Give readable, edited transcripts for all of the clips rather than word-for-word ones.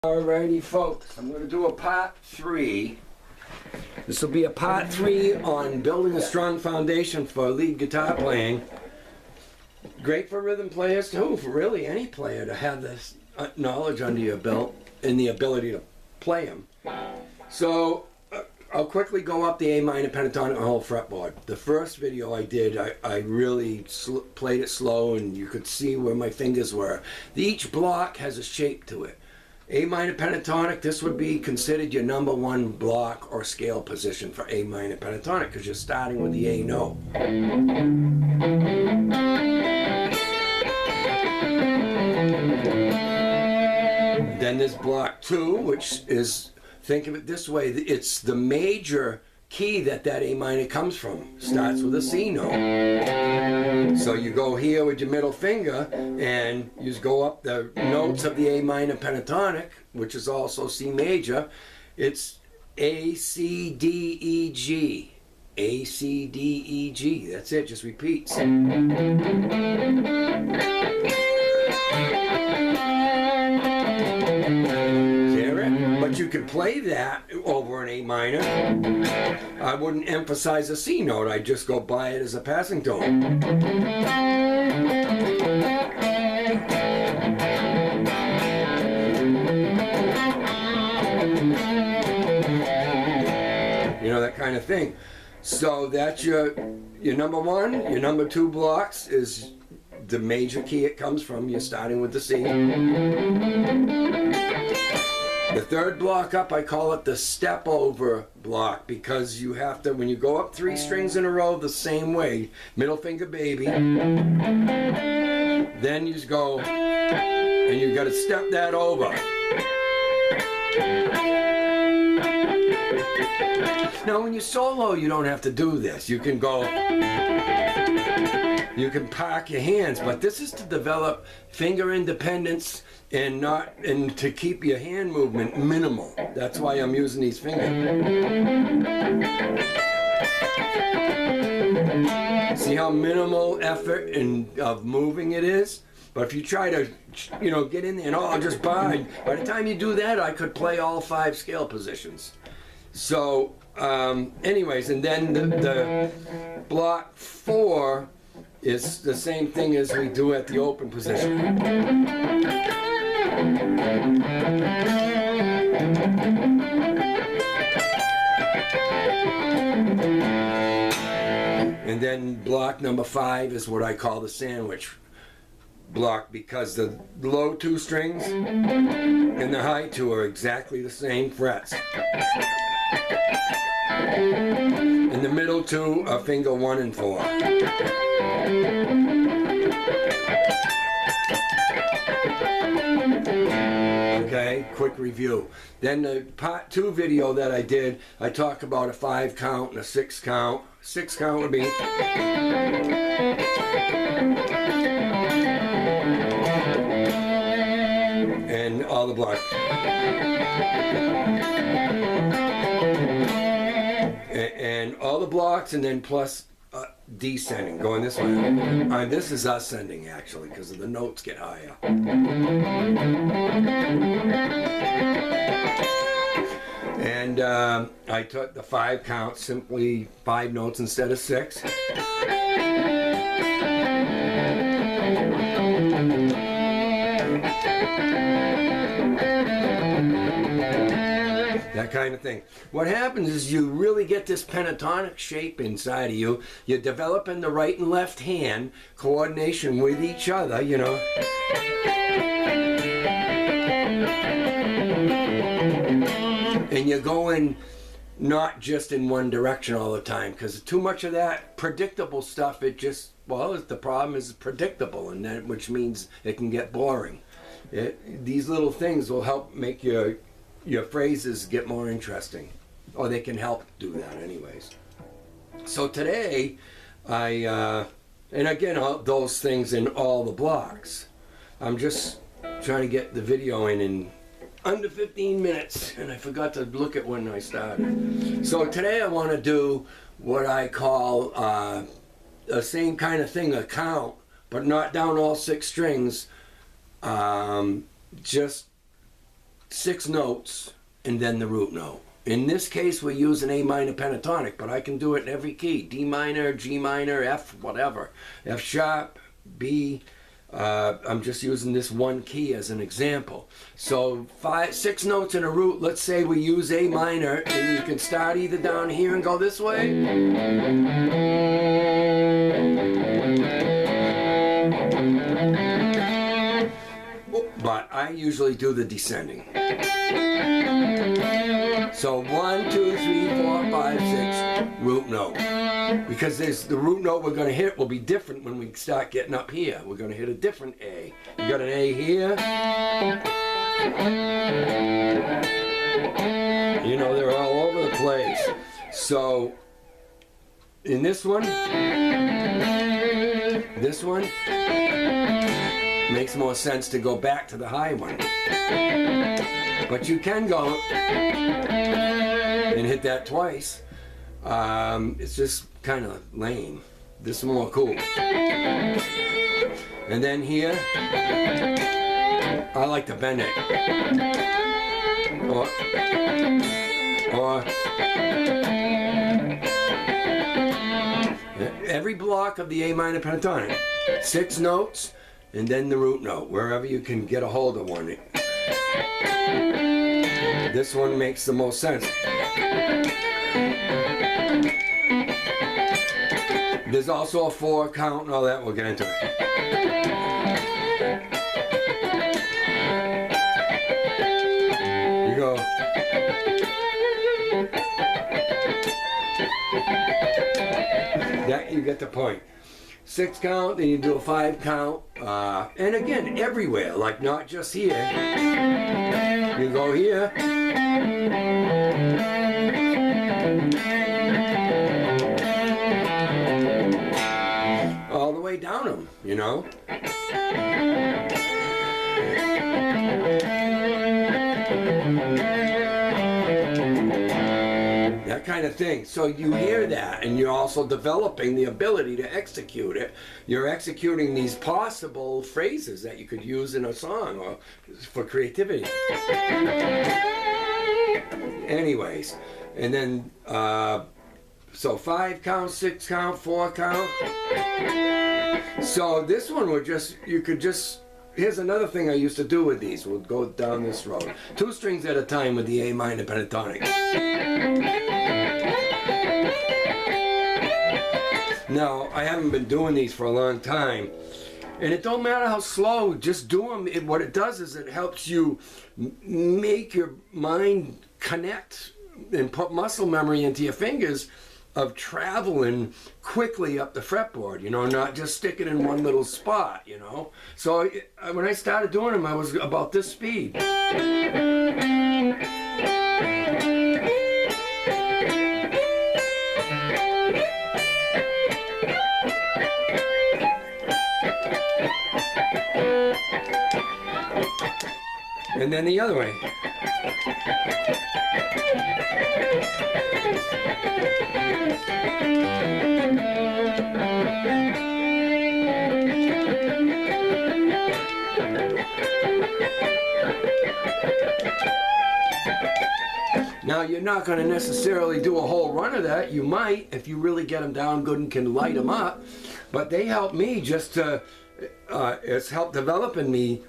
Alrighty folks, I'm going to do a part 3. This will be a part 3 on building a strong foundation for lead guitar playing. Great for rhythm players too, for really any player to have this knowledge under your belt and the ability to play them. So I'll quickly go up the A minor pentatonic on the whole fretboard. The first video I did, I really played it slow and you could see where my fingers were. Each block has a shape to it. A minor pentatonic, this would be considered your number 1 block or scale position for A minor pentatonic because you're starting with the A note. Then there's block 2, which is, think of it this way, it's the major key that A minor comes from. Starts with a C note. So you go here with your middle finger and you just go up the notes of the A minor pentatonic, which is also C major. It's A, C, D, E, G. A, C, D, E, G. That's it, just repeats. But you could play that over an A minor. I wouldn't emphasize a C note, I'd just go by it as a passing tone. You know, that kind of thing. So that's your number 1. Your number 2 blocks is the major key it comes from. You're starting with the C. The third block up, I call it the step over block because you have to, when you go up 3 strings in a row the same way, middle finger baby, then you just go and you got to step that over. Now when you solo, you don't have to do this. You can go, you can park your hands, but this is to develop finger independence and to keep your hand movement minimal. That's why I'm using these fingers. See how minimal effort of moving it is? But if you try to, get in there and I'll just by the time you do that, I could play all 5 scale positions. So, anyways, and then the block 4 is the same thing as we do at the open position. And then block number 5 is what I call the sandwich block because the low 2 strings and the high 2 are exactly the same frets. And the middle 2 are finger 1 and 4. Okay, quick review. Then the part 2 video that I did, I talk about a 5 count and a 6 count. 6 count would be and all the blocks. And all the blocks and then plus descending, going this way. This is ascending actually because the notes get higher. And I took the 5 count, simply 5 notes instead of 6. That kind of thing. What happens is you really get this pentatonic shape inside of you. You're developing the right and left hand coordination with each other, And you're going not just in one direction all the time because too much of that predictable stuff, it just, the problem is predictable, and that, which means it can get boring. These little things will help make your phrases get more interesting, or they can help do that anyways. So today, and again, all those things in all the blocks. I'm just trying to get the video in under 15 minutes, and I forgot to look at when I started. So today I want to do what I call the same kind of thing, a count, but not down all 6 strings, just 6 notes and then the root note. In this case, we're using A minor pentatonic, but I can do it in every key. D minor, G minor, F, whatever. F sharp, B. I'm just using this one key as an example. So 6 notes in a root. Let's say we use A minor, and you can start either down here and go this way. But I usually do the descending. So 1, 2, 3, 4, 5, 6, root note. Because the root note we're going to hit will be different when we start getting up here. We're going to hit a different A. You got an A here. You know, they're all over the place. So in this one makes more sense to go back to the high one. But you can go and hit that twice. It's just kind of lame. This is more cool. And then here, I like to bend it. Or every block of the A minor pentatonic, 6 notes, and then the root note, wherever you can get a hold of one. This one makes the most sense. There's also a 4 count and all that. We'll get into it. You go. That you get the point. 6 count, then you do a 5 count. And again, everywhere, like not just here. You go here. All the way down them, you know. That kind of thing. So you hear that, and you're also developing the ability to execute it. You're executing these possible phrases that you could use in a song or for creativity. Anyways, and then so 5 count, 6 count, 4 count. So this one would here's another thing I used to do with these. We'll go down this road. 2 strings at a time with the A minor pentatonic. Now, I haven't been doing these for a long time, and it don't matter how slow, just do them. What it does is it helps you make your mind connect and put muscle memory into your fingers of traveling quickly up the fretboard, you know, not just sticking in one little spot, you know. So when I started doing them, I was about this speed. And then the other way. Now, you're not going to necessarily do a whole run of that. You might, if you really get them down good and can light them up. But they help me just to, it's helped develop in me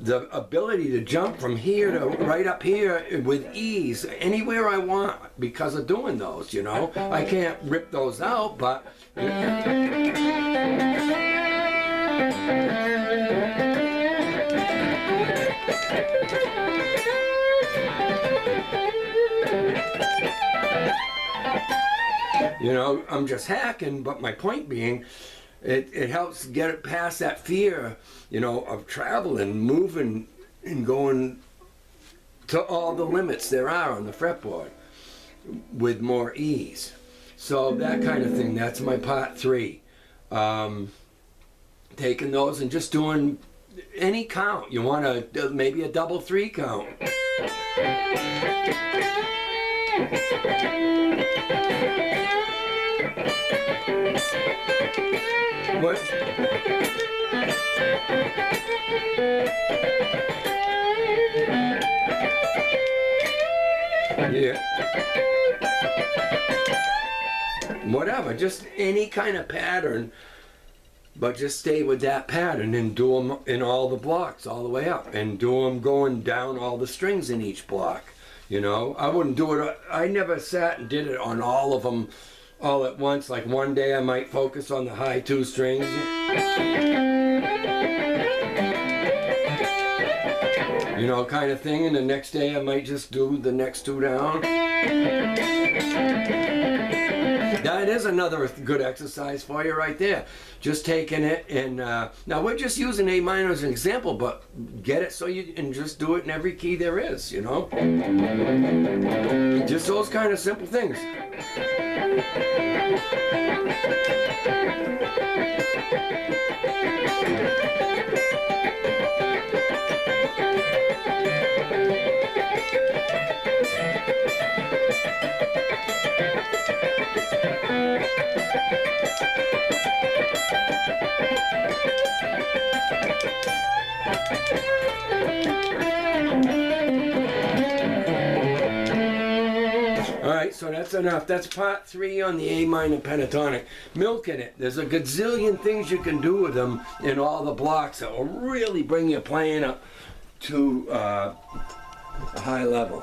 the ability to jump from here to right up here with ease, anywhere I want, because of doing those, you know. I can't rip those out, but... You know, I'm just hacking, but my point being, it helps get it past that fear, you know, of traveling, moving, and going to all the limits there are on the fretboard with more ease. So that kind of thing, that's my part 3. Taking those and just doing any count. You want to, maybe a double 3 count. What? Yeah. Whatever, just any kind of pattern, but just stay with that pattern and do them in all the blocks all the way up, and do them going down all the strings in each block. You know, I wouldn't do it, I never sat and did it on all of them all at once. Like one day I might focus on the high 2 strings. You know, kind of thing, and the next day I might just do the next 2 down. That is another good exercise for you right there. Just taking it and, now we're just using A minor as an example, but get it so you can just do it in every key there is, you know? Just those kind of simple things. Alright, so that's enough. That's part 3 on the A minor pentatonic. Milking it. There's a gazillion things you can do with them in all the blocks that will really bring your playing up to a high level.